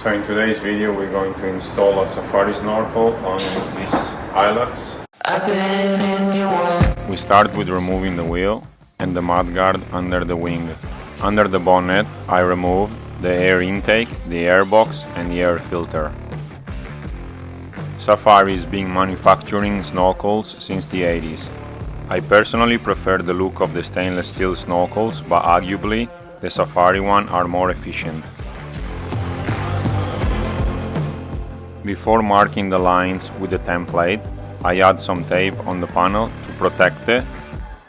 So in today's video we're going to install a safari snorkel on this HILUX. We start with removing the wheel and the mudguard under the wing. Under the bonnet I removed the air intake, the airbox and the air filter. Safari is being manufacturing snorkels since the 80s. I personally prefer the look of the stainless steel snorkels, but arguably the Safari one are more efficient. Before marking the lines with the template, I add some tape on the panel to protect it.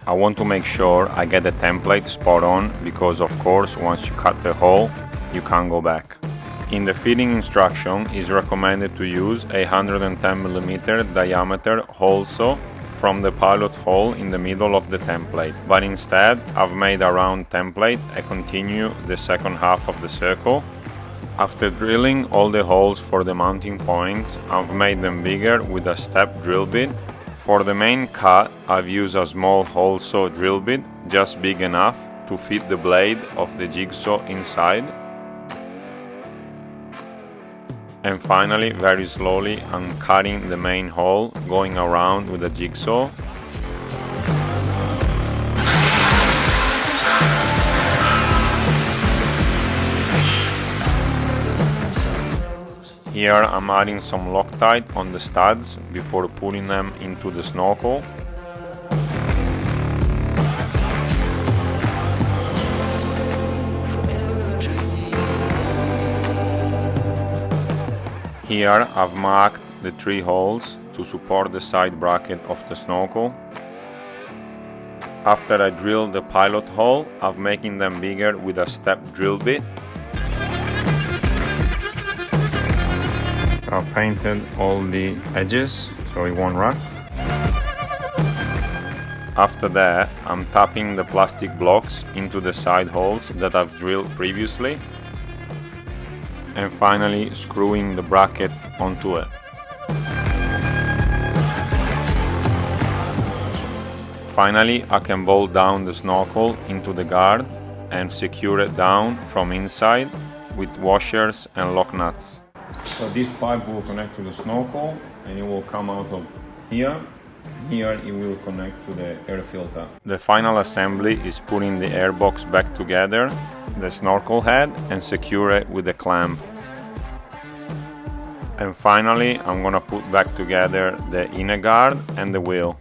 I want to make sure I get the template spot on because of course once you cut the hole, you can't go back. In the fitting instruction, it's recommended to use a 110mm diameter hole saw from the pilot hole in the middle of the template, but instead I've made a round template and continue the second half of the circle. After drilling all the holes for the mounting points, I've made them bigger with a step drill bit. For the main cut, I've used a small hole saw drill bit, just big enough to fit the blade of the jigsaw inside. And finally, very slowly, I'm cutting the main hole, going around with a jigsaw. Here I'm adding some Loctite on the studs before putting them into the snorkel. Here I've marked the 3 holes to support the side bracket of the snorkel. After I drill the pilot hole, I'm making them bigger with a step drill bit. I've painted all the edges so it won't rust. After that, I'm tapping the plastic blocks into the side holes that I've drilled previously. And finally screwing the bracket onto it. Finally, I can bolt down the snorkel into the guard and secure it down from inside with washers and lock nuts. So this pipe will connect to the snorkel and it will come out of here. Here it will connect to the air filter. The final assembly is putting the airbox back together, the snorkel head, and secure it with a clamp. And finally I'm gonna put back together the inner guard and the wheel.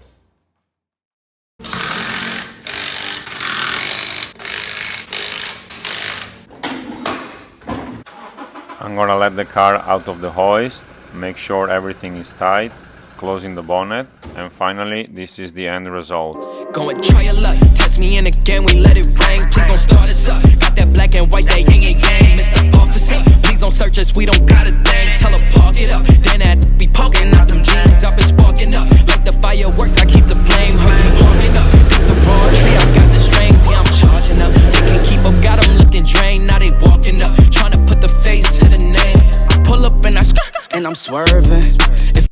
I'm gonna let the car out of the hoist, make sure everything is tight, closing the bonnet, and finally this is the end result. Go and try your luck, test me in again, we let it rain. Please don't start us up, got that black and white, that yin and yang. Mr. Officer, please don't search us, we don't got a thing. Tell her park it up, then that be poking out them jeans. I've been sparking up, like the fireworks, I keep the flame. Heard you warming up, it's the raw tree, I got the strings, yeah I'm charging up. They can't keep up, got them looking drained, now they walking up, trying to put the face to the name. I pull up and I skirt, and I'm swerving.